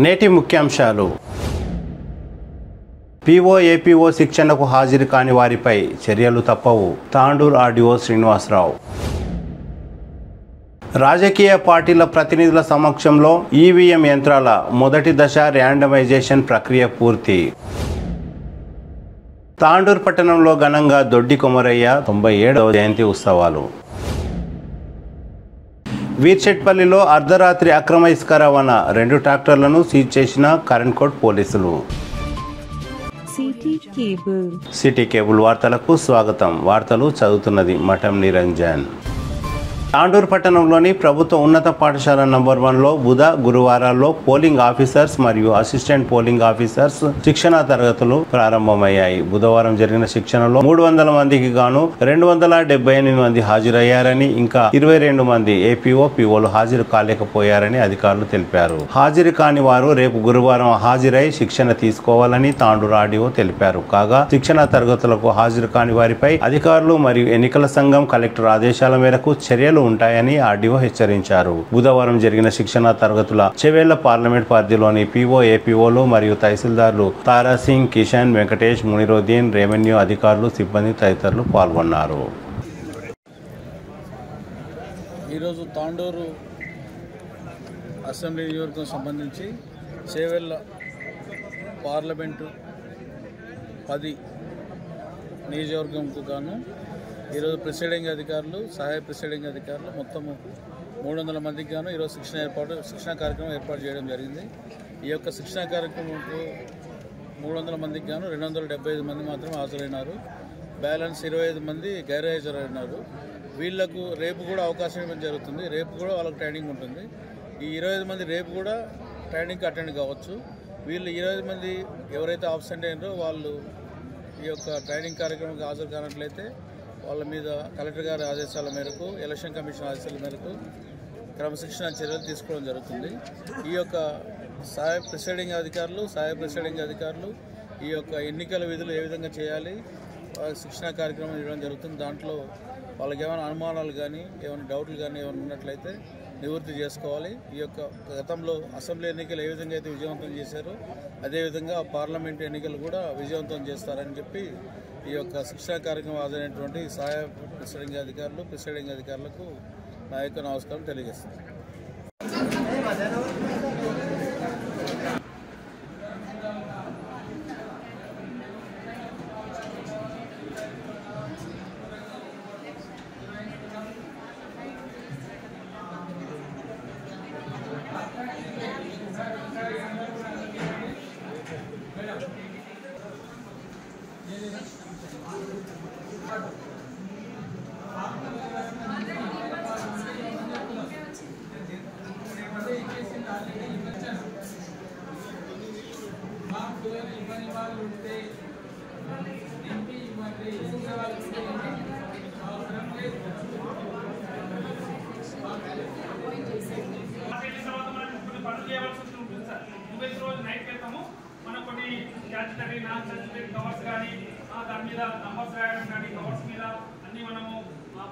నేటి ముఖ్యాంశాలు. PO APO శిక్షణకు హాజరు కాని వారిపై చర్యలు తప్పవు. తాండూరు ఆర్డీఓ శ్రీనివాసరావు. రాజకీయ పార్టీల ప్రతినిధుల సమక్షంలో ఈవీఎం యంత్రాల మొదటి దశ ర్యాండమైజేషన్ ప్రక్రియ పూర్తి. తాండూరు పట్టణంలో ఘనంగా దొడ్డి కొమరయ్య 97వ జయంతి ఉత్సవాలు. వీర్చెట్పల్లిలో అర్ధరాత్రి అక్రమ ఇసుక రవాణా 2 ట్రాక్టర్లను సీజ్ చేసిన కరెంట్కోట్ పోలీసులు. సిటీ కేబుల్ వార్తలకు స్వాగతం. వార్తలు చదువుతున్నది మఠం నిరంజన్. తాండూరు పట్టణంలోని ప్రభుత్వ ఉన్నత పాఠశాల నంబర్ 1లో బుధ గురువారాల్లో పోలింగ్ ఆఫీసర్స్ మరియు అసిస్టెంట్ పోలింగ్ ఆఫీసర్స్ శిక్షణా తరగతులు ప్రారంభమయ్యాయి. బుధవారం జరిగిన శిక్షణలో 300 మందికి గాను 278 మంది హాజరయ్యారని, ఇంకా 22 మంది ఏపీఓ పీఓలు హాజరు కాలేకపోయారని అధికారులు తెలిపారు. హాజరు కాని వారు రేపు గురువారం హాజరై శిక్షణ తీసుకోవాలని తాండూరు ఆర్డీఓ తెలిపారు. కాగా శిక్షణా తరగతులకు హాజరు కాని వారిపై అధికారులు మరియు ఎన్నికల సంఘం కలెక్టర్ ఆదేశాల మేరకు చర్యలు ఉంటాయని ఆర్డీఓ హెచ్చరించారు. బుధవారం జరిగిన శిక్షణా తరగతుల చెవేళ్ల పార్లమెంట్ పరిధిలోని పీఓ ఏపీఓలు మరియు తహసీల్దార్లు తారాసింగ్, కిషన్, వెంకటేష్, మునిరుద్దీన్, రెవెన్యూ అధికారులు, సిబ్బంది తదితరులు పాల్గొన్నారు. ఈరోజు తాండూరు అసెంబ్లీ నియోజకవర్గం సంబంధించి చేవెళ్ళ పార్లమెంటు 10 నియోజకవర్గంకు గాను ఈరోజు ప్రిసైడింగ్ అధికారులు, సహాయ ప్రిసైడింగ్ అధికారులు మొత్తము 300 మందికి గాను ఈరోజు శిక్షణా కార్యక్రమం ఏర్పాటు చేయడం జరిగింది. ఈ యొక్క శిక్షణా కార్యక్రమంకు 300 మందికి గాను 275 మంది మాత్రం హాజరైనారు. బ్యాలెన్స్ 25 మంది గైర్హాజరైనారు. వీళ్లకు రేపు కూడా అవకాశం ఇవ్వడం జరుగుతుంది. రేపు కూడా వాళ్ళకి ట్రైనింగ్ ఉంటుంది. ఈ 25 మంది రేపు కూడా ట్రైనింగ్కి అటెండ్ కావచ్చు. వీళ్ళు 25 మంది ఎవరైతే ఆబ్సెంట్ అయినారో వాళ్ళు ఈ యొక్క ట్రైనింగ్ కార్యక్రమానికి హాజరు కానట్లయితే వాళ్ళ మీద కలెక్టర్ గారి ఆదేశాల మేరకు, ఎలక్షన్ కమిషన్ ఆదేశాల మేరకు క్రమశిక్షణ చర్యలు తీసుకోవడం జరుగుతుంది. ఈ యొక్క సహాయ ప్రిసైడింగ్ అధికారులు ఈ యొక్క ఎన్నికల విధులు ఏ విధంగా చేయాలి, శిక్షణ కార్యక్రమం ఇవ్వడం జరుగుతుంది. దాంట్లో వాళ్ళకి ఏమైనా అనుమానాలు కానీ, ఏమైనా డౌట్లు కానీ ఏమైనా ఉన్నట్లయితే నివృత్తి చేసుకోవాలి. ఈ యొక్క గతంలో అసెంబ్లీ ఎన్నికలు ఏ విధంగా అయితే విజయవంతం చేశారో అదేవిధంగా పార్లమెంట్ ఎన్నికలు కూడా విజయవంతం చేస్తారని చెప్పి ఈ యొక్క శిక్షణ కార్యక్రమం హాజరైనటువంటి సహాయ ప్రిసైడింగ్ అధికారులకు నా యొక్క నమస్కారం తెలియజేస్తాను. మనం కొన్ని స్టాట్యుటరీ, నాన్ స్టాట్యుటరీ కవర్స్ కానీ దాని మీద నంబర్స్ రాయడం కానీ, కవర్స్ మీద అన్ని మనము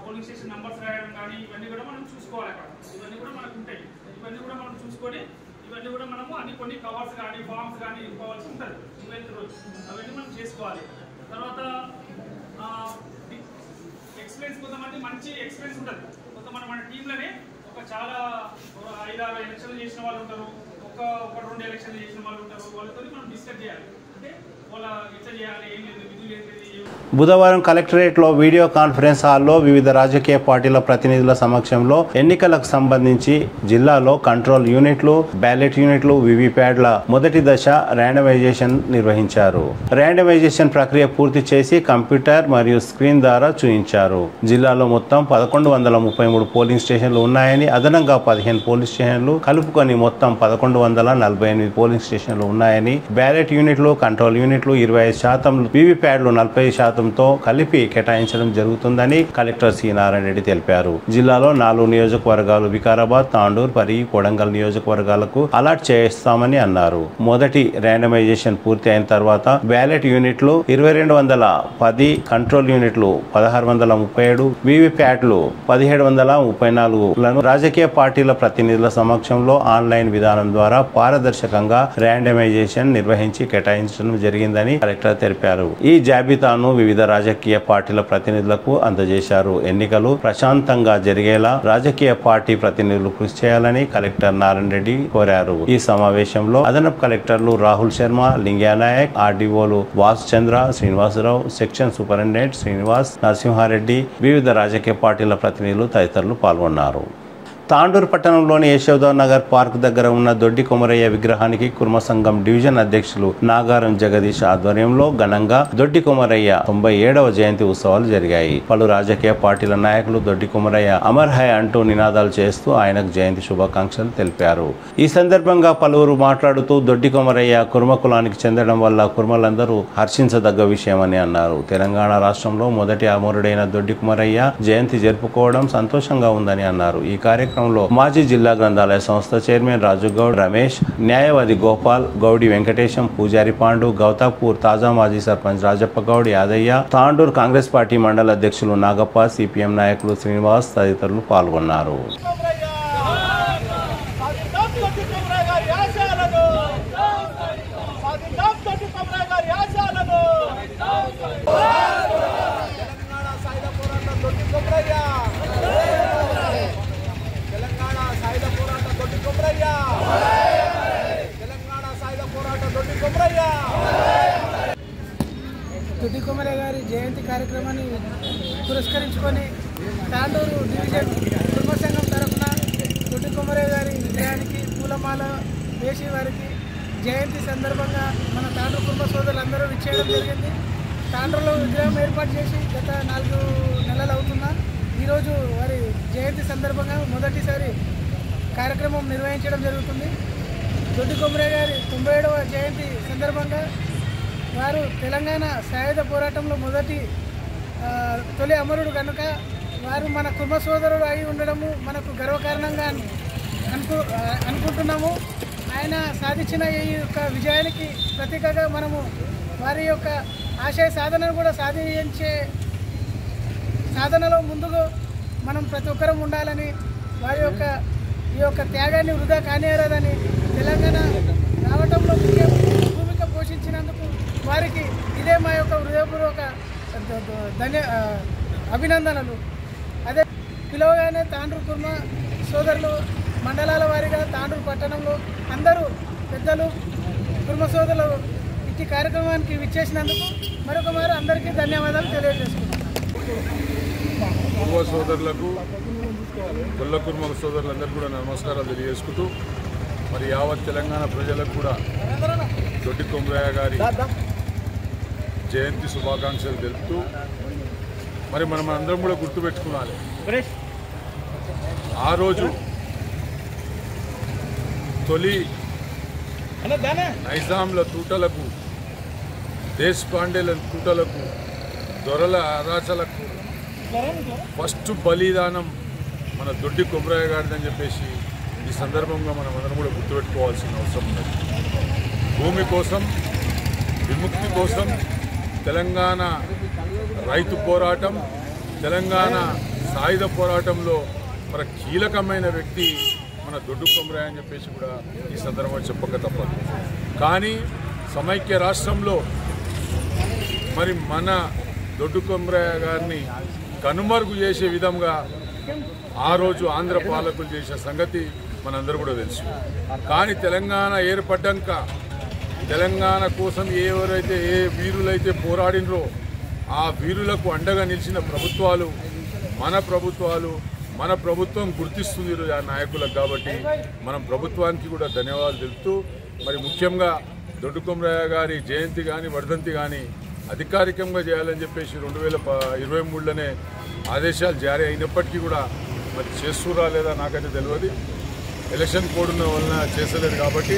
పోలింగ్ స్టేషన్ నంబర్స్ రాయడం కానీ ఇవన్నీ కూడా మనం చూసుకోవాలి. అక్కడ ఇవన్నీ కూడా మనకు ఉంటాయి. ఇవన్నీ కూడా మనం చూసుకొని ఇవన్నీ కూడా మనము అన్ని కొన్ని కవర్స్ కానీ, ఫామ్స్ కానీ ఇవ్వవలసి ఉంటుంది. 12th రోజు అవన్నీ మనం చేసుకోవాలి. తర్వాత ఎక్స్పీరియన్స్, కొంతమంది మంచి ఎక్స్పీరియన్స్ ఉంటుంది. కొంతమంది మన టీంలోనే చాలా 5-6 ఎలక్షన్లు చేసిన వాళ్ళు ఉంటారు, ఒక 2 ఎలక్షన్లు చేసిన వాళ్ళు ఉంటారు. వాళ్ళతో మనం డిస్కస్ చేయాలి. అంటే వాళ్ళ ఇట్లా చేయాలి, ఏం లేదు, విధులు ఏంటిది. బుధవారం కలెక్టరేట్లో వీడియో కాన్ఫరెన్స్ హాల్లో వివిధ రాజకీయ పార్టీల ప్రతినిధుల సమక్షంలో ఎన్నికలకు సంబంధించి జిల్లాలో కంట్రోల్ యూనిట్లు, బ్యాలెట్ యూనిట్లు, వివిప్యాడ్ల మొదటి దశ ర్యాండమైజేషన్ నిర్వహించారు. ర్యాండమైజేషన్ ప్రక్రియ పూర్తి చేసి కంప్యూటర్ మరియు స్క్రీన్ ద్వారా చూయించారు. జిల్లాలో మొత్తం 1133 పోలింగ్ స్టేషన్లు ఉన్నాయని, అదనంగా 15 పోలింగ్ స్టేషన్లు కలుపుకొని మొత్తం 1148 పోలింగ్ స్టేషన్లు ఉన్నాయని, బ్యాలెట్ యూనిట్లు, కంట్రోల్ యూనిట్లు యూనిట్లు 25%, వీవీప్యాడ్లు 40%తో కలిపి కేటాయించడం జరుగుతుందని కలెక్టర్ సి నారాయణ రెడ్డి తెలిపారు. జిల్లాలో 4 నియోజకవర్గాలు వికారాబాద్, తాండూర్, పరిగి, కొడంగల్ నియోజకవర్గాలకు అలాట్ చేస్తామని అన్నారు. మొదటి ర్యాండమైజేషన్ పూర్తి అయిన తర్వాత బ్యాలెట్ యూనిట్లు 2210, కంట్రోల్ యూనిట్లు 1637, వీవీప్యాడ్లు 1734లను రాజకీయ పార్టీల ప్రతినిధుల సమక్షంలో ఆన్లైన్ విధానం ద్వారా పారదర్శకంగా ర్యాండమైజేషన్ నిర్వహించి కేటాయించడం జరిగిందని కలెక్టర్ తెలిపారు. ఈ జాబితాను వివిధ రాజకీయ పార్టీల ప్రతినిధులకు అందజేశారు. ఎన్నికలు ప్రశాంతంగా జరిగేలా రాజకీయ పార్టీ ప్రతినిధులు కృషి చేయాలని కలెక్టర్ నారాయణ రెడ్డి కోరారు. ఈ సమావేశంలో అదనపు కలెక్టర్లు రాహుల్ శర్మ, లింగానాయక్, ఆర్డీఓలు వాసు చంద్ర, శ్రీనివాసరావు, సెక్షన్ సూపరింటెండెంట్ శ్రీనివాస్, నరసింహారెడ్డి, వివిధ రాజకీయ పార్టీల ప్రతినిధులు తదితరులు పాల్గొన్నారు. తాండూరు పట్టణంలోని యశోదార్ నగర్ పార్క్ దగ్గర ఉన్న దొడ్డి కొమరయ్య విగ్రహానికి కుర్మ సంఘం డివిజన్ అధ్యక్షులు నాగారం జగదీష్ ఆధ్వర్యంలో ఘనంగా దొడ్డి కొమరయ్య 97వ జయంతి ఉత్సవాలు జరిగాయి. పలు రాజకీయ పార్టీల నాయకులు దొడ్డి కొమరయ్య అమర్ హై అంటూ నినాదాలు చేస్తూ ఆయనకు జయంతి శుభాకాంక్షలు తెలిపారు. ఈ సందర్భంగా పలువురు మాట్లాడుతూ దొడ్డి కొమరయ్య కుర్మ కులానికి చెందడం వల్ల కుర్మలందరూ హర్షించదగ్గ విషయమని అన్నారు. తెలంగాణ రాష్ట్రంలో మొదటి అమరుడైన దొడ్డి కొమరయ్య జయంతి జరుపుకోవడం సంతోషంగా ఉందని అన్నారు. ఈ కార్యక్రమం మాజీ జిల్లా గ్రంథాలయ సంస్థ చైర్మన్ రాజుగౌడ్ రమేష్, న్యాయవాది గోపాల్, గౌడి వెంకటేశం, పూజారి పాండు, గౌతాపూర్ తాజా మాజీ సర్పంచ్ రాజప్ప గౌడ్, యాదయ్య, తాండూరు కాంగ్రెస్ పార్టీ మండల అధ్యక్షులు నాగప్ప, సిపిఎం నాయకులు శ్రీనివాస్ తదితరులు పాల్గొన్నారు. దొడ్డి కొమరయ్య గారి జయంతి కార్యక్రమాన్ని పురస్కరించుకొని తాండూరు డివిజన్ కుర్మ సంఘం తరఫున దొడ్డి కొమరయ్య గారి విగ్రహానికి పూలమాల వేసి వారికి జయంతి సందర్భంగా మన తాండూరు కుర్మ సోదరులందరూ విచ్చేయడం జరిగింది. తాండూరులో విగ్రహం ఏర్పాటు చేసి గత 4 నెలలు అవుతున్నా ఈరోజు వారి జయంతి సందర్భంగా మొదటిసారి కార్యక్రమం నిర్వహించడం జరుగుతుంది. దొడ్డి కొమరయ్య గారి 97వ జయంతి సందర్భంగా వారు తెలంగాణ సాయుధ పోరాటంలో తొలి అమరుడు కనుక వారు మన కుర్మ సోదరుడు అయి ఉండడము మనకు గర్వకారణంగా అనుకుంటున్నాము. ఆయన సాధించిన ఈ యొక్క విజయానికి ప్రతీకగా మనము వారి యొక్క ఆశయ సాధనను కూడా సాధించే సాధనలో ముందుకు మనం ప్రతి ఒక్కరం ఉండాలని, వారి యొక్క ఈ యొక్క త్యాగాన్ని వృధా కానియరాదని, తెలంగాణ రావటంలో ముఖ్య భూమిక పోషించినందుకు వారికి ఇదే మా యొక్క హృదయపూర్వక అభినందనలు. అదే పిలవగానే తాండూరు కుర్మ సోదరులు మండలాల వారీగా తాండూరు పట్టణంలో అందరూ పెద్దలు కుర్మ సోదరులు ఇట్టి కార్యక్రమానికి విచ్చేసినందుకు మరొక మారు అందరికీ ధన్యవాదాలు తెలియజేసుకుంటున్నాను. కుర్మ సోదరులకు, గొల్ల కుర్మ సోదరులందరికీ కూడా నమస్కారాలు తెలియజేసుకుంటూ, మరి యావత్ తెలంగాణ ప్రజలకు కూడా దొడ్డి కొమరయ్య గారి జయంతి శుభాకాంక్షలు తెలుపుతూ, మరి మనం అందరం కూడా గుర్తుపెట్టుకోవాలి, ఆ రోజు తొలి నైజాంల తూటలకు, దేశపాండేల తూటలకు, దొరల అరాచలకు ఫస్ట్ బలిదానం మన దొడ్డి కొమరయ్య గారిదని చెప్పేసి ఈ సందర్భంగా మనం అందరం కూడా గుర్తుపెట్టుకోవాల్సిన అవసరం ఉన్నది. భూమి కోసం, విముక్తి కోసం తెలంగాణ రైతు పోరాటం, తెలంగాణ సాయుధ పోరాటంలో మన కీలకమైన వ్యక్తి మన దొడ్డి కొమరయ్య అని చెప్పేసి కూడా ఈ సందర్భంగా చెప్పక తప్పదు. కానీ సమైక్య రాష్ట్రంలో మరి మన దొడ్డి కొమరయ్య గారిని కనుమరుగు చేసే విధంగా ఆ రోజు ఆంధ్ర పాలకులు చేసే సంగతి మనందరూ కూడా తెలుసు. కానీ తెలంగాణ ఏర్పడ్డాక తెలంగాణ కోసం ఎవరైతే ఏ వీరులైతే పోరాడినరో ఆ వీరులకు అండగా నిలిచిన ప్రభుత్వాలు మన ప్రభుత్వం గుర్తిస్తుంది ఆ నాయకులకు. కాబట్టి మనం ప్రభుత్వానికి కూడా ధన్యవాదాలు తెలుపుతూ, మరి ముఖ్యంగా దొడ్డి కొమరయ్య గారి జయంతి కానీ వర్ధంతి కానీ అధికారికంగా చేయాలని చెప్పేసి 2023లోనే ఆదేశాలు జారీ అయినప్పటికీ కూడా మరి చేస్తురా లేదా నాకైతే తెలియదు. ఎలక్షన్ కోడ్ ఉన్న వలన చేసలేదు. కాబట్టి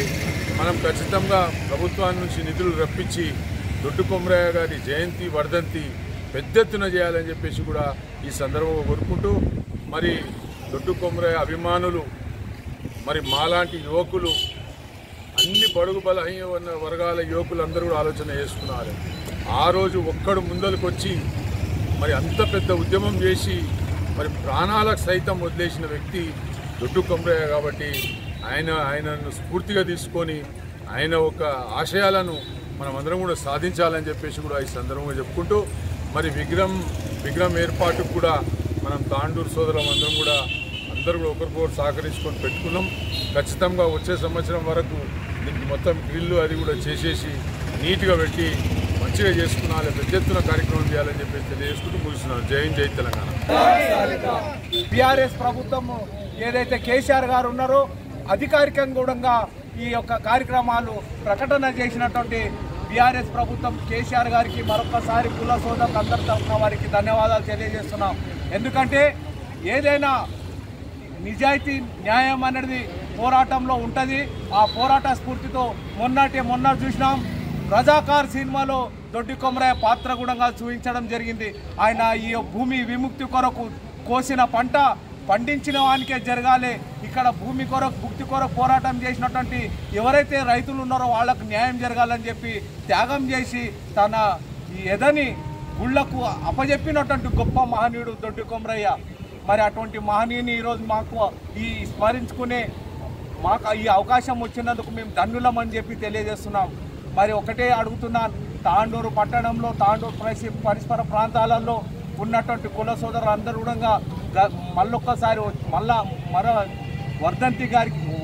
మనం ఖచ్చితంగా ప్రభుత్వాన్ని నుంచి నిధులు రప్పించి దొడ్డి కొమరయ్య గారి జయంతి వర్ధంతి పెద్ద ఎత్తున చేయాలని చెప్పేసి కూడా ఈ సందర్భంగా కోరుకుంటూ మరి దొడ్డి కొమరయ్య అభిమానులు మరి మాలాంటి యువకులు అన్ని బడుగు బలహీన వర్గాల యువకులందరూ కూడా ఆలోచన చేసుకున్నారు. ఆ రోజు ఒక్కడు ముందరకు వచ్చి మరి అంత పెద్ద ఉద్యమం మరి ప్రాణాలకు సైతం వదిలేసిన వ్యక్తి దొడ్డి కొమరయ్య కాబట్టి ఆయనను స్ఫూర్తిగా తీసుకొని ఆయన ఒక ఆశయాలను మనమందరం కూడా సాధించాలని చెప్పేసి కూడా ఈ సందర్భంగా చెప్పుకుంటూ మరి విగ్రహం ఏర్పాటుకు కూడా మనం తాండూరు సోదరులం అందరం కూడా అందరూ కూడా ఒకరికొకరు సహకరించుకొని పెట్టుకున్నాం. ఖచ్చితంగా వచ్చే సంవత్సరం వరకు దీనికి మొత్తం గ్రిల్లు అది కూడా చేసేసి నీట్గా పెట్టి మంచిగా చేసుకున్నాలి, పెద్ద ఎత్తున కార్యక్రమం చేయాలని చెప్పేసి తెలియజేసుకుంటూ ముగిస్తున్నాను. జై హింద్, జై తెలంగాణ. బీఆర్ఎస్ ప్రభుత్వం ఏదైతే కేసీఆర్ గారు ఉన్నారో అధికారికంగా కూడా ఈ యొక్క కార్యక్రమాలు ప్రకటన చేసినటువంటి బీఆర్ఎస్ ప్రభుత్వం కేసీఆర్ గారికి మరొకసారి కుల సోదరులు అందరి తరఫున వారికి ధన్యవాదాలు తెలియజేస్తున్నాం. ఎందుకంటే ఏదైనా నిజాయితీ న్యాయం అనేది పోరాటంలో ఉంటుంది. ఆ పోరాట స్ఫూర్తితో మొన్న చూసినాం రజాకార్ సినిమాలో దొడ్డి కొమరయ్య పాత్ర కూడా చూపించడం జరిగింది. ఆయన ఈ భూమి విముక్తి కొరకు కోసిన పంట పండించిన వానికే జరగాలి, ఇక్కడ భూమి కొరకు భుక్తి కొరకు పోరాటం చేసినటువంటి ఎవరైతే రైతులు ఉన్నారో వాళ్ళకు న్యాయం జరగాలని చెప్పి త్యాగం చేసి తన ఎదని గుళ్లకు అప్పజెప్పినటువంటి గొప్ప మహనీయుడు దొడ్డి కొమరయ్య. మరి అటువంటి మహనీయుని ఈరోజు మాకు స్మరించుకునే మాకు ఈ అవకాశం వచ్చినందుకు మేము ధన్యులమని చెప్పి తెలియజేస్తున్నాం. మరి ఒకటే అడుగుతున్నాను, తాండూరు పట్టణంలో తాండూరు పరిసర ప్రాంతాలలో ఉన్నటువంటి కుల సోదరులు అందరూ కూడా మళ్ళొక్కసారి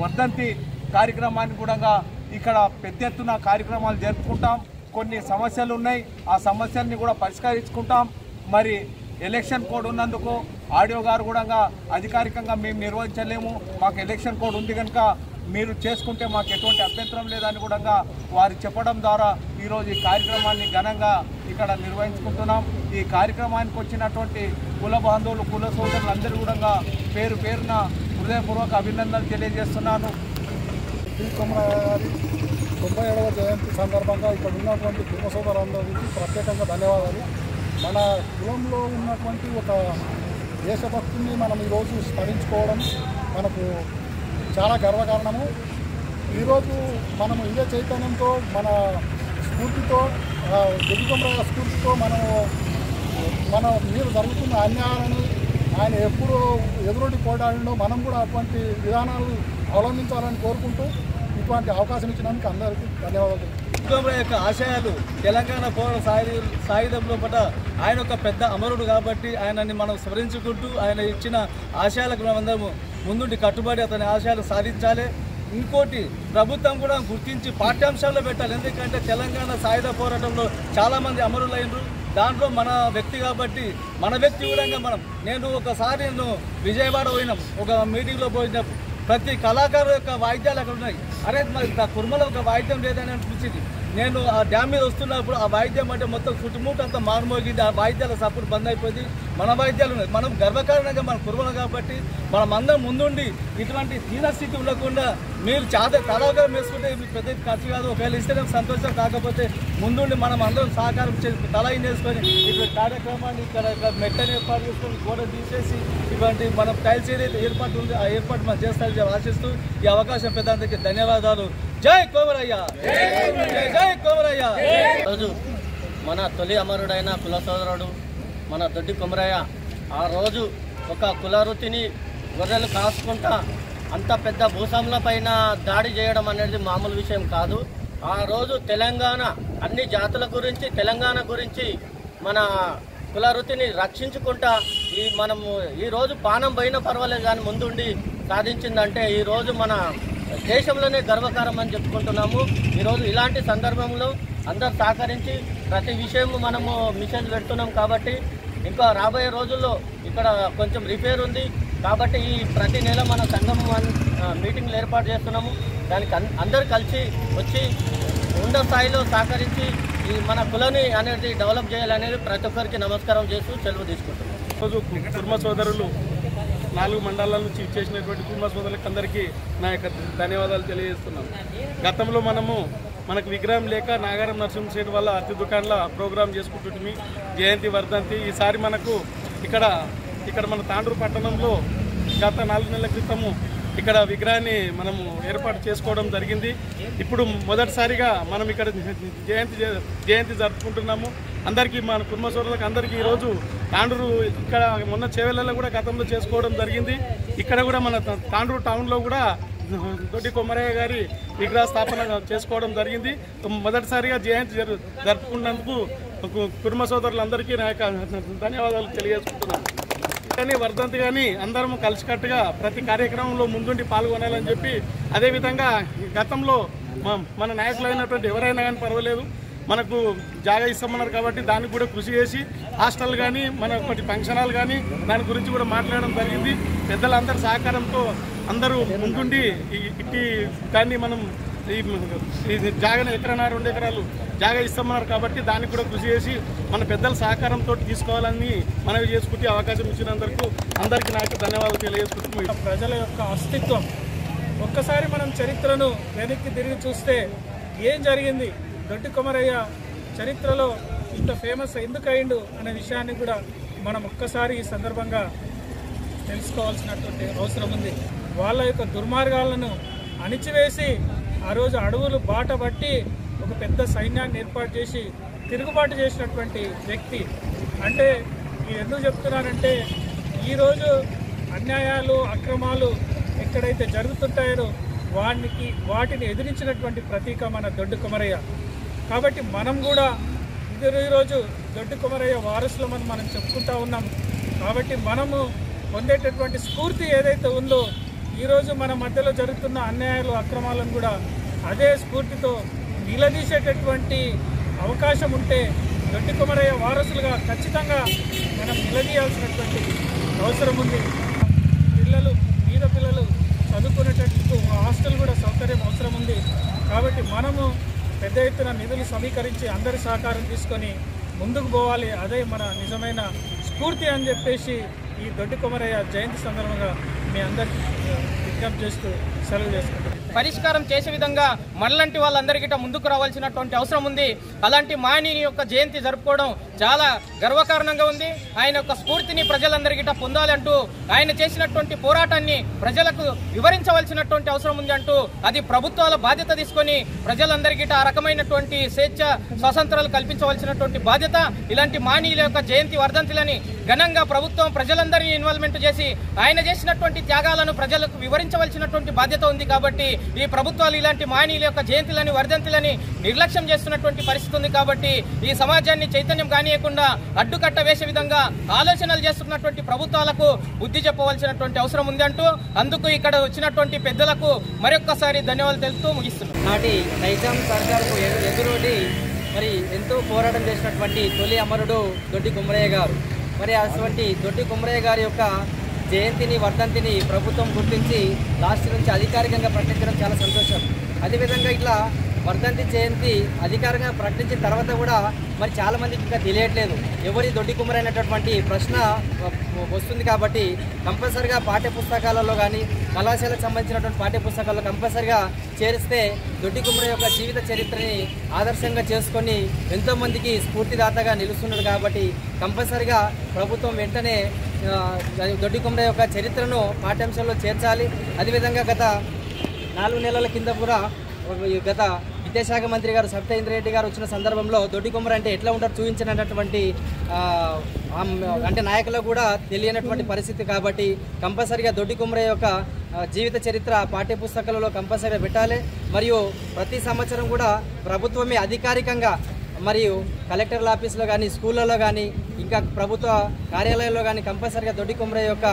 వర్ధంతి కార్యక్రమాన్ని కూడా ఇక్కడ పెద్ద ఎత్తున కార్యక్రమాలు జరుపుకుంటాం. కొన్ని సమస్యలు ఉన్నాయి, ఆ సమస్యల్ని కూడా పరిష్కరించుకుంటాం. మరి ఎలక్షన్ కోడ్ ఉన్నందుకు ఆడియో గారు కూడా అధికారికంగా మేము నిర్వహించలేము, మాకు ఎలక్షన్ కోడ్ ఉంది కనుక మీరు చేసుకుంటే మాకు ఎటువంటి అభ్యంతరం లేదని కూడా వారు చెప్పడం ద్వారా ఈరోజు ఈ కార్యక్రమాన్ని ఘనంగా ఇక్కడ నిర్వహించుకుంటున్నాం. ఈ కార్యక్రమానికి వచ్చినటువంటి కుల బాంధవులు కుల సోదరులు అందరూ కూడా పేరున హృదయపూర్వక అభినందనలు తెలియజేస్తున్నాను. కొమరయ్య గారి 97వ జయంతి సందర్భంగా ఇక్కడ ఉన్నటువంటి కుల సోదరులందరికీ ప్రత్యేకంగా ధన్యవాదాలు. మన కులంలో ఉన్నటువంటి ఒక దేశభక్తుని మనం ఈరోజు స్మరించుకోవడం మనకు చాలా గర్వకారణము. ఈరోజు మనము ఇదే చైతన్యంతో మన స్ఫూర్తితో దొడ్డి కొమరయ్య స్ఫూర్తితో మన మీద జరుగుతున్న అన్యాయాలను ఆయన ఎప్పుడు ఎదురొడ్డి పోరాడినో మనం కూడా అటువంటి విధానాలు అవలంబించాలని కోరుకుంటూ ఇటువంటి అవకాశం ఇచ్చినందుకు అందరికీ ధన్యవాదాలు. కొమరయ్య యొక్క ఆశయాలు తెలంగాణ పోరాట సాయుధంలో పట్ల ఆయన ఒక పెద్ద అమరుడు కాబట్టి ఆయనని మనం స్మరించుకుంటూ ఆయన ఇచ్చిన ఆశయాలకు మనమందరం ముందుండి కట్టుబడి అతని ఆశయాలు సాధించాలి. ఇంకోటి ప్రభుత్వం కూడా గుర్తించి పాఠ్యాంశాల్లో పెట్టాలి. ఎందుకంటే తెలంగాణ సాయుధ పోరాటంలో చాలామంది అమరులైనరు, దాంట్లో మన వ్యక్తి కాబట్టి మన వ్యక్తి కూడా నేను ఒకసారి విజయవాడ పోయినాం, ఒక మీటింగ్లో పోయినప్పుడు ప్రతి కళాకారు యొక్క వాయిద్యాలు అక్కడ ఉన్నాయి. అరే మరి కుర్మలో ఒక వాయిద్యం లేదని అనిపించింది. నేను ఆ డ్యామ్ మీద వస్తున్నప్పుడు ఆ వాయిద్యం అంటే మొత్తం చుట్టుముట్టు అంతా మారుమోగింది, ఆ వాయిద్యాల సపోర్ట్ బంద్ అయిపోయింది. మన వాయిద్యాలు ఉన్నాయి, మనం గర్వకారణంగా మన కుర్మలు కాబట్టి మనం అందరం ముందుండి ఇటువంటి దీనస్థితి ఉండకుండా మీరు కళాకారం వేసుకుంటే మీకు పెద్ద ఖర్చు కాదు, ఒకవేళ ఇస్తేనే సంతోషం, కాకపోతే ముందుండి మనం అందరం సహకారం చేసి తల వేసుకొని ఇటువంటి కార్యక్రమాన్ని ఇక్కడ మెట్టని ఏర్పాటు చేసుకొని గోడ తీసేసి ఇటువంటి మనం టైల్స్ ఏదైతే ఏర్పాటు ఉంది ఆ ఏర్పాటు మనం చేస్తారని ఆశిస్తూ ఈ అవకాశం పెద్దందరికీ ధన్యవాదాలు. జై కొమరయ్య, జై కొమరయ్య. రోజు మన తొలి అమరుడైన కుల సోదరుడు మన దొడ్డి కొమరయ్య ఆ రోజు ఒక కుల వృత్తిని గొర్రెలు కాసుకుంటా అంత పెద్ద భూస్వాముల పైన దాడి చేయడం అనేది మామూలు విషయం కాదు. ఆ రోజు తెలంగాణ అన్ని జాతుల గురించి తెలంగాణ గురించి మన కుల వృత్తిని రక్షించుకుంటా మనము ఈరోజు పానం పోయినా పర్వాలేదు కానీ ముందుండి సాధించిందంటే ఈరోజు మన దేశంలోనే గర్వకారం అని చెప్పుకుంటున్నాము. ఈరోజు ఇలాంటి సందర్భంలో అందరు సహకరించి ప్రతి విషయం మనము మిషన్స్ పెడుతున్నాం కాబట్టి ఇంకా రాబోయే రోజుల్లో ఇక్కడ కొంచెం రిపేర్ ఉంది కాబట్టి ఈ ప్రతి నెల మన సంఘం మీటింగ్లు ఏర్పాటు చేస్తున్నాము. దానికి అందరు కలిసి వచ్చి ఉన్నత స్థాయిలో సహకరించి ఈ మన కులని అనేది డెవలప్ చేయాలనేది ప్రతి ఒక్కరికి నమస్కారం చేస్తూ సెలవు తీసుకుంటున్నాం. రోజు కుర్మ సోదరులు 4 మండలాల నుంచి ఇచ్చేసినటువంటి కుర్మ సోదరులకు అందరికీ నా యొక్క ధన్యవాదాలు తెలియజేస్తున్నాం. గతంలో మనము మనకు విగ్రహం లేక నాగారం నరసింహశెట్టి వాళ్ళ అతి దుకాణంలో ప్రోగ్రాం చేసుకుంటుంది జయంతి వర్ధంతి. ఈసారి మనకు ఇక్కడ మన తాండూరు పట్టణంలో గత 4 నెలల క్రితము ఇక్కడ విగ్రహాన్ని మనము ఏర్పాటు చేసుకోవడం జరిగింది. ఇప్పుడు మొదటిసారిగా మనం ఇక్కడ జయంతి జరుపుకుంటున్నాము. అందరికీ మన కుటుంబ సోదరులకు అందరికీ ఈరోజు తాండూరు ఇక్కడ మొన్న చేవెళ్ళలో కూడా గతంలో చేసుకోవడం జరిగింది. ఇక్కడ కూడా మన తాండూరు టౌన్లో కూడా దొడ్డి కొమరయ్య గారి విగ్రహ స్థాపన చేసుకోవడం జరిగింది. మొదటిసారిగా జయంతి జరుపుకున్నందుకు కుటుంబ సోదరులందరికీ నా యొక్క ధన్యవాదాలు తెలియజేసుకుంటున్నాను. కానీ వర్ధంతి కానీ అందరం కలిసికట్టుగా ప్రతి కార్యక్రమంలో ముందుండి పాల్గొనాలని చెప్పి, అదేవిధంగా గతంలో మన నాయకులైనటువంటి ఎవరైనా కానీ పర్వాలేదు, మనకు జాగా ఇస్తామన్నారు కాబట్టి దానికి కూడా కృషి చేసి హాస్టల్ కానీ మన ఒకటి ఫంక్షన్ హాల్ కానీ దాని గురించి కూడా మాట్లాడడం జరిగింది. పెద్దలందరి సహకారంతో అందరూ ముందుండి ఇట్టి దాన్ని మనం ఈ జాగాను 1 ఎకరా 2 ఎకరాలు జాగా ఇస్తామన్నారు కాబట్టి దానికి కూడా కృషి చేసి మన పెద్దల సహకారంతో తీసుకోవాలని మనవి చేసుకుంటే అవకాశం ఇచ్చినందుకు అందరికీ నాకు ధన్యవాదాలు తెలియజేసుకుంటూ, ప్రజల యొక్క అస్తిత్వం ఒక్కసారి మనం చరిత్రను వెనక్కి తిరిగి చూస్తే ఏం జరిగింది, దొడ్డి కొమరయ్య చరిత్రలో ఇంత ఫేమస్ ఎందుకు అయిండు అనే విషయాన్ని కూడా మనం ఒక్కసారి ఈ సందర్భంగా తెలుసుకోవాల్సినటువంటి అవసరం ఉంది. వాళ్ళ యొక్క దుర్మార్గాలను అణిచివేసి ఆ రోజు అడవులు బాట పట్టి ఒక పెద్ద సైన్యాన్ని ఏర్పాటు చేసి తిరుగుబాటు చేసినటువంటి వ్యక్తి. అంటే ఎందుకు చెప్తున్నానంటే ఈరోజు అన్యాయాలు అక్రమాలు ఎక్కడైతే జరుగుతుంటాయో వాటిని ఎదిరించినటువంటి ప్రతీక మన దొడ్డి కొమరయ్య. కాబట్టి మనం కూడా ఈరోజు దొడ్డి కొమరయ్య వారసులమని మనం చెప్పుకుంటా ఉన్నాం. కాబట్టి మనము పొందేటటువంటి స్ఫూర్తి ఏదైతే ఉందో ఈరోజు మన మధ్యలో జరుగుతున్న అన్యాయాలు అక్రమాలను కూడా అదే స్ఫూర్తితో నిలదీసేటటువంటి అవకాశం ఉంటే దొడ్డి కొమరయ్య వారసులుగా ఖచ్చితంగా మనం నిలదీయాల్సినటువంటి అవసరం ఉంది. పేద పిల్లలు చదువుకునేటట్టు హాస్టల్ కూడా సౌకర్యం అవసరం ఉంది. కాబట్టి మనము పెద్ద ఎత్తున నిధులు సమీకరించి అందరి సహకారం తీసుకొని ముందుకు పోవాలి. అదే మన నిజమైన స్ఫూర్తి అని చెప్పేసి ఈ దొడ్డి కొమరయ్య జయంతి సందర్భంగా మీ అందరికీ విజ్ఞప్తి చేస్తూ సెలవు చేసుకుంటాం. పరిష్కారం చేసే విధంగా మనలాంటి వాళ్ళందరికీ ముందుకు రావాల్సినటువంటి అవసరం ఉంది. అలాంటి మహనీయుని యొక్క జయంతి జరుపుకోవడం చాలా గర్వకారణంగా ఉంది. ఆయన యొక్క స్ఫూర్తిని ప్రజలందరికీ పొందాలంటూ ఆయన చేసినటువంటి పోరాటాన్ని ప్రజలకు వివరించవలసినటువంటి అవసరం ఉంది అంటూ అది ప్రభుత్వాల బాధ్యత తీసుకొని ప్రజలందరికీ ఆ రకమైనటువంటి స్వేచ్ఛ స్వాతంత్రాలు కల్పించవలసినటువంటి బాధ్యత. ఇలాంటి మహనీయుల యొక్క జయంతి వర్ధంతులని ఘనంగా ప్రభుత్వం ప్రజలందరినీ ఇన్వాల్వ్మెంట్ చేసి ఆయన చేసినటువంటి త్యాగాలను ప్రజలకు వివరించవలసినటువంటి బాధ్యత ఉంది. కాబట్టి ఈ ప్రభుత్వాలు ఇలాంటి మహనీయుల యొక్క జయంతులని వర్ధంతులని నిర్లక్ష్యం చేస్తున్నటువంటి పరిస్థితి ఉంది. కాబట్టి ఈ సమాజాన్ని చైతన్యం కానియకుండా అడ్డుకట్ట వేసే విధంగా ఆలోచనలు చేస్తున్నటువంటి ప్రభుత్వాలకు బుద్ధి చెప్పవలసినటువంటి అవసరం ఉంది అంటూ అందుకు ఇక్కడ వచ్చినటువంటి పెద్దలకు మరొక్కసారి ధన్యవాదాలు తెలుపుతూ ముగిస్తున్నాం. నాటి నైజాం సర్కార్కు ఎదురొడ్డి మరి ఎంతో పోరాటం చేసినటువంటి తొలి అమరుడు దొడ్డి కొమరయ్య గారు. మరి అటువంటి దొడ్డి కొమరయ్య గారి యొక్క జయంతిని వర్ధంతిని ప్రభుత్వం గుర్తించి లాస్ట్ నుంచి అధికారికంగా ప్రకటించడం చాలా సంతోషం. అదేవిధంగా ఇట్లా వర్ధంతి జయంతి అధికారికంగా ప్రకటించిన తర్వాత కూడా మరి చాలామందికి ఇంకా తెలియట్లేదు ఎవరి దొడ్డి కొమరయ్య అనేటటువంటి ప్రశ్న వస్తుంది. కాబట్టి కంపల్సరిగా పాఠ్యపుస్తకాలలో కానీ కళాశాలకు సంబంధించినటువంటి పాఠ్యపుస్తకాల్లో కంపల్సరిగా చేరిస్తే దొడ్డి కొమరయ్య యొక్క జీవిత చరిత్రని ఆదర్శంగా చేసుకొని ఎంతోమందికి స్ఫూర్తిదాతగా నిలుస్తున్నారు. కాబట్టి కంపల్సరిగా ప్రభుత్వం వెంటనే దొడ్డి కొమరయ్య యొక్క చరిత్రను పాఠ్యాంశంలో చేర్చాలి. అదేవిధంగా గత 4 నెలల కింద కూడా గత విద్యాశాఖ మంత్రి గారు సత్యేంద్ర రెడ్డి గారు వచ్చిన సందర్భంలో దొడ్డి కొమరయ్య అంటే ఎట్లా ఉంటారు చూపించినటువంటి అంటే నాయకులకు కూడా తెలియనటువంటి పరిస్థితి. కాబట్టి కంపల్సరిగా దొడ్డి కొమరయ్య యొక్క జీవిత చరిత్ర పాఠ్యపుస్తకాలలో కంపల్సరిగా పెట్టాలి. మరియు ప్రతి సంవత్సరం కూడా ప్రభుత్వమే అధికారికంగా మరియు కలెక్టర్ల ఆఫీసులో కానీ స్కూళ్ళలో కానీ ఇంకా ప్రభుత్వ కార్యాలయాల్లో కానీ కంపల్సరిగా దొడ్డి కొమరయ్య యొక్క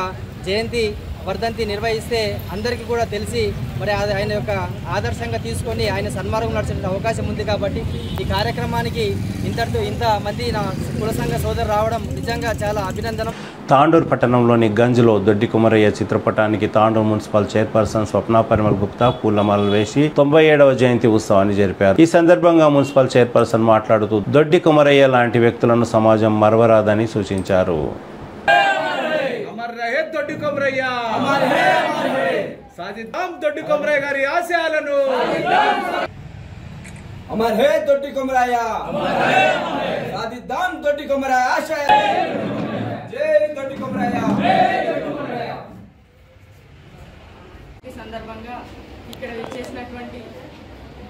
జయంతి వర్ధంతి నిర్వహిస్తే అందరికీ కూడా తెలిసి మరి ఆయన యొక్క ఆదర్శంగా తీసుకొని ఆయన సన్మార్గం నడిచే అవకాశం ఉంది. కాబట్టి ఈ కార్యక్రమానికి ఇంతమంది నా కుల సంఘ సోదరు రావడం నిజంగా చాలా అభినందనం. తాండూరు పట్టణంలోని గంజ్లో దొడ్డి కొమరయ్య చిత్రపటానికి తాండూరు మున్సిపల్ చైర్పర్సన్ స్వప్న పరిమల్ గుప్తా పూలమాలలు వేసి 97వ జయంతి ఉత్సవాన్ని జరిపారు. ఈ సందర్భంగా మున్సిపల్ చైర్పర్సన్ మాట్లాడుతూ దొడ్డి కొమరయ్య లాంటి వ్యక్తులను సమాజం మరవరాదని సూచించారు. దొడ్డి కొమరయ్య సాధిద్దాం దొడ్డి కొమరయ్య గారి ఆశయాలను. అమర్ హే దొడ్డి కొమరాయ, సాధిద్దాం దొడ్డి కొమరాయ ఆశయ. జై దొడ్డి కొమరాయ. ఈ సందర్భంగా ఇక్కడ చేసినటువంటి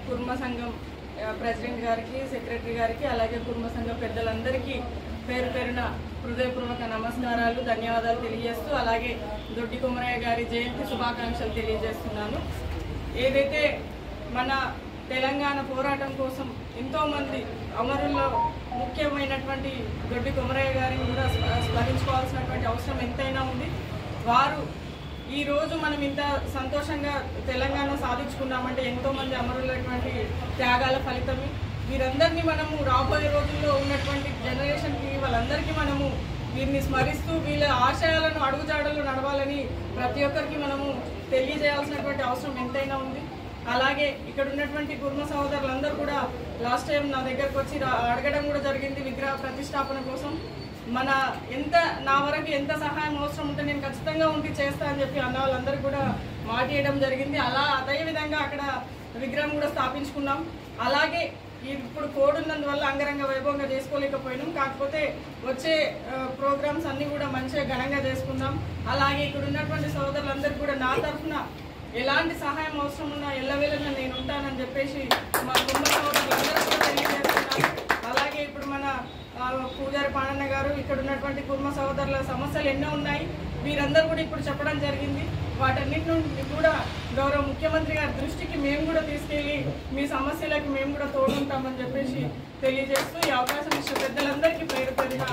కుర్మ సంఘం ప్రెసిడెంట్ గారికి, సెక్రటరీ గారికి, అలాగే కుర్మ సంఘం పెద్దలందరికీ పేరు పేరున హృదయపూర్వక నమస్కారాలు, ధన్యవాదాలు తెలియజేస్తూ, అలాగే దొడ్డి కొమరయ్య గారి జయంతి శుభాకాంక్షలు తెలియజేస్తున్నాను. ఏదైతే మన తెలంగాణ పోరాటం కోసం ఎంతోమంది అమరుల్లో ముఖ్యమైనటువంటి దొడ్డి కొమరయ్య గారిని కూడా స్మరించుకోవాల్సినటువంటి అవసరం ఎంతైనా ఉంది. వారు ఈరోజు మనం ఇంత సంతోషంగా తెలంగాణ సాధించుకున్నామంటే ఎంతోమంది అమరులైనటువంటి త్యాగాల ఫలితమే. వీరందరినీ మనము రాబోయే రోజుల్లో ఉన్నటువంటి జనరేషన్కి వాళ్ళందరికీ మనము వీరిని స్మరిస్తూ వీళ్ళ ఆశయాలను అడుగుజాడలు నడవాలని ప్రతి ఒక్కరికి మనము తెలియజేయాల్సినటువంటి అవసరం ఎంతైనా ఉంది. అలాగే ఇక్కడ ఉన్నటువంటి కుర్మ సహోదరులందరూ కూడా లాస్ట్ టైం నా దగ్గరకు వచ్చి అడగడం కూడా జరిగింది విగ్రహ ప్రతిష్టాపన కోసం. నా వరకు ఎంత సహాయం అవసరం ఉంటే నేను ఖచ్చితంగా ఉండి చేస్తా అని చెప్పి అన్న వాళ్ళందరూ కూడా మాట ఇవ్వడం జరిగింది. అదేవిధంగా అక్కడ విగ్రహం కూడా స్థాపించుకున్నాం. అలాగే ఇప్పుడు కోడ్ ఉన్నందువల్ల అంగరంగ వైభవంగా చేసుకోలేకపోయినాం. కాకపోతే వచ్చే ప్రోగ్రామ్స్ అన్నీ కూడా మంచిగా ఘనంగా చేసుకుందాం. అలాగే ఇక్కడ ఉన్నటువంటి సోదరులందరూ కూడా నా తరఫున ఎలాంటి సహాయం అవసరం ఉన్నా ఎల్లవేళలా నేను ఉంటానని చెప్పేసి మా కుటుంబ సోదరులందరూ కూడా తెలియజేస్తున్నాను. అలాగే ఇప్పుడు మన పూజారి పాణన్న గారు ఇక్కడ ఉన్నటువంటి కుర్మ సహోదరుల సమస్యలు ఎన్నో ఉన్నాయి, వీరందరూ కూడా ఇప్పుడు చెప్పడం జరిగింది. వాటన్నిటి నుండి కూడా గౌరవ ముఖ్యమంత్రి గారి దృష్టికి మేము కూడా తీసుకెళ్లి మీ సమస్యలకు మేము కూడా తోడుంటామని చెప్పేసి తెలియజేస్తూ ఈ అవకాశం ఇచ్చిన పెద్దలందరికీ పేరు పేరున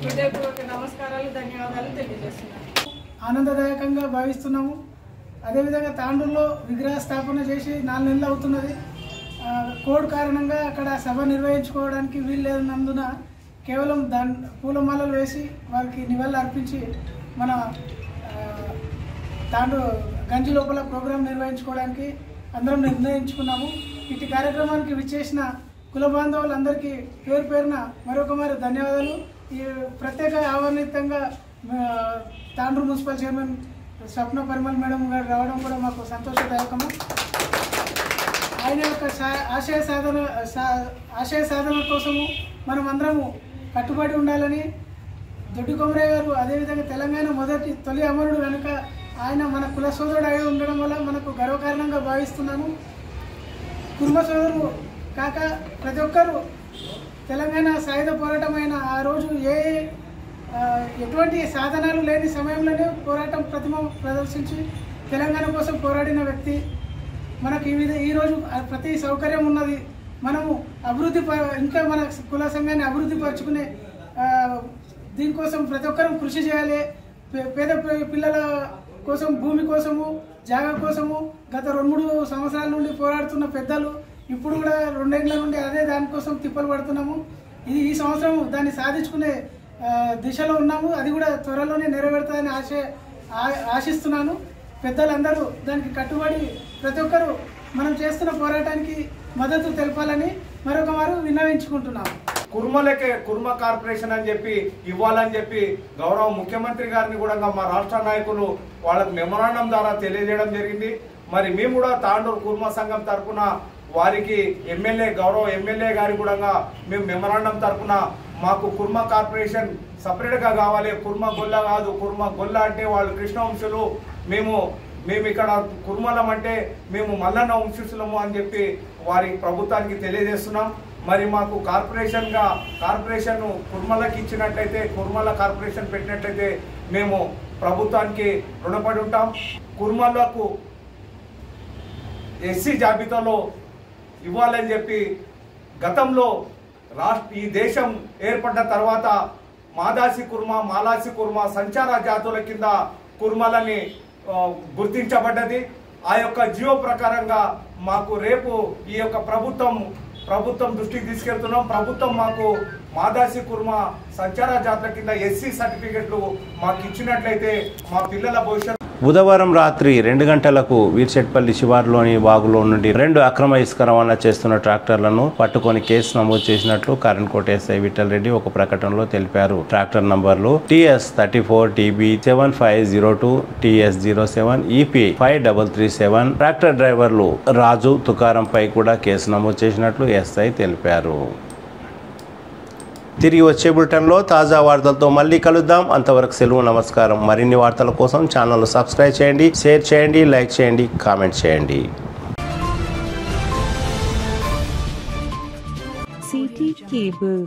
హృదయపూర్వక నమస్కారాలు, ధన్యవాదాలు తెలియజేస్తున్నాను. ఆనందదాయకంగా భావిస్తున్నాము. అదేవిధంగా తాండూరులో విగ్రహ స్థాపన చేసి 4 నెలలు అవుతున్నది. కోడ్ కారణంగా అక్కడ సభ నిర్వహించుకోవడానికి వీలు లేనందున కేవలం పూలమాలలు వేసి వారికి నివాళులు అర్పించి మన గంజి లోపల ప్రోగ్రాం నిర్వహించుకోవడానికి అందరం నిర్ణయించుకున్నాము. ఇటు కార్యక్రమానికి విచ్చేసిన కుల బాంధవులందరికీ పేరు పేరున మరొకమారి ధన్యవాదాలు. ఈ ప్రత్యేక ఆహ్వానితంగా తాండూరు మున్సిపల్ చైర్మన్ స్వప్న పరిమల్ మేడం గారు రావడం కూడా మాకు సంతోషదాయకము. ఆయన యొక్క ఆశయ సాధన కోసము మనం అందరము కట్టుబడి ఉండాలని దొడ్డి కొమరయ్య గారు అదేవిధంగా తెలంగాణ తొలి అమరుడు కనుక ఆయన మన కుల సోదరుడు అయి ఉండడం వల్ల మనకు గర్వకారణంగా భావిస్తున్నాను. కుర్మ సోదరుడు కాక ప్రతి ఒక్కరూ తెలంగాణ సాయుధ పోరాటమైన ఆ రోజు ఎటువంటి సాధనాలు లేని సమయంలోనే పోరాటం ప్రతిమ ప్రదర్శించి తెలంగాణ కోసం పోరాడిన వ్యక్తి. మనకు ఈరోజు ప్రతి సౌకర్యం ఉన్నది. మనము ఇంకా మన కుల సంఘాన్ని అభివృద్ధి పరుచుకునే దీనికోసం ప్రతి ఒక్కరూ కృషి చేయాలి. పేద పిల్లల కోసం భూమి కోసము జాగా కోసము గత 2-3 సంవత్సరాల నుండి పోరాడుతున్న పెద్దలు ఇప్పుడు కూడా 2 ఏళ్ల నుండి అదే దానికోసం తిప్పలు పడుతున్నాము. ఈ సంవత్సరం దాన్ని సాధించుకునే దిశలో ఉన్నాము. అది కూడా త్వరలోనే నెరవేరుతుందని ఆశిస్తున్నాను. పెద్దలందరూ దానికి కట్టుబడి ప్రతి ఒక్కరూ మనం చేస్తున్న పోరాటానికి మద్దతు తెలపాలని మరొక మారు విన్నవించుకుంటున్నాము. కుర్మలకే కుర్మ కార్పొరేషన్ అని చెప్పి ఇవ్వాలని చెప్పి గౌరవ ముఖ్యమంత్రి గారిని కూడా మా రాష్ట్ర నాయకులు వాళ్ళకు మెమోరాండం ద్వారా తెలియజేయడం జరిగింది. మరి మేము కూడా తాండూరు కుర్మ సంఘం తరఫున వారికి గౌరవ ఎమ్మెల్యే గారి కూడా మేము మెమోరాండం తరఫున మాకు కుర్మ కార్పొరేషన్ సపరేట్గా కావాలి, కుర్మ గొల్ల కాదు, కుర్మ గొల్ల అంటే వాళ్ళు కృష్ణ వంశులు, మేము ఇక్కడ కుర్మలం అంటే మేము మల్లన్న వంశస్థులము అని చెప్పి వారి ప్రభుత్వానికి తెలియజేస్తున్నాం. మరి మాకు కార్పొరేషన్ కుర్మలకు ఇచ్చినట్లయితే, కుర్మల కార్పొరేషన్ పెట్టినట్లయితే మేము ప్రభుత్వానికి రుణపడి ఉంటాం. కుర్మలకు ఎస్సీ జాబితాలో ఇవ్వాలని చెప్పి గతంలో ఈ దేశం ఏర్పడ్డ తర్వాత మాదాసి కుర్మ, మాలాసి కుర్మ సంచార జాతుల కింద కుర్మలని గుర్తించబడ్డది. ఆ యొక్క జియో ప్రకారంగా మాకు రేపు ఈ యొక్క ప్రభుత్వం దృష్టికి తీసుకెళ్తున్నాం. ప్రభుత్వం మాకు మాదాసి కుర్మ సంచార జాతుల కింద ఎస్సీ సర్టిఫికెట్లు మాకు ఇచ్చినట్లయితే మా పిల్లల భవిష్యత్తు బుధవారం రాత్రి 2 గంటలకు వీర్చెట్పల్లి శివారులోని వాగులో నుండి 2 అక్రమ ఇసుక రవాణా చేస్తున్న ట్రాక్టర్లను పట్టుకొని కేసు నమోదు చేసినట్లు కరణ్కోట ఎస్ఐ విఠల్ రెడ్డి ఒక ప్రకటనలో తెలిపారు. ట్రాక్టర్ నంబర్లు TS34TB 7502 TS07 EP 5337. ట్రాక్టర్ డ్రైవర్లు రాజు తుకారంపై కూడా కేసు నమోదు చేసినట్లు ఎస్ఐ తెలిపారు. తిరిగి వచ్చే బులెటిన్లో తాజా వార్తలతో మళ్ళీ కలుద్దాం. అంతవరకు సెలవు, నమస్కారం. మరిన్ని వార్తల కోసం ఛానల్ సబ్స్క్రైబ్ చేయండి, షేర్ చేయండి, లైక్ చేయండి, కామెంట్ చేయండి. CT Cable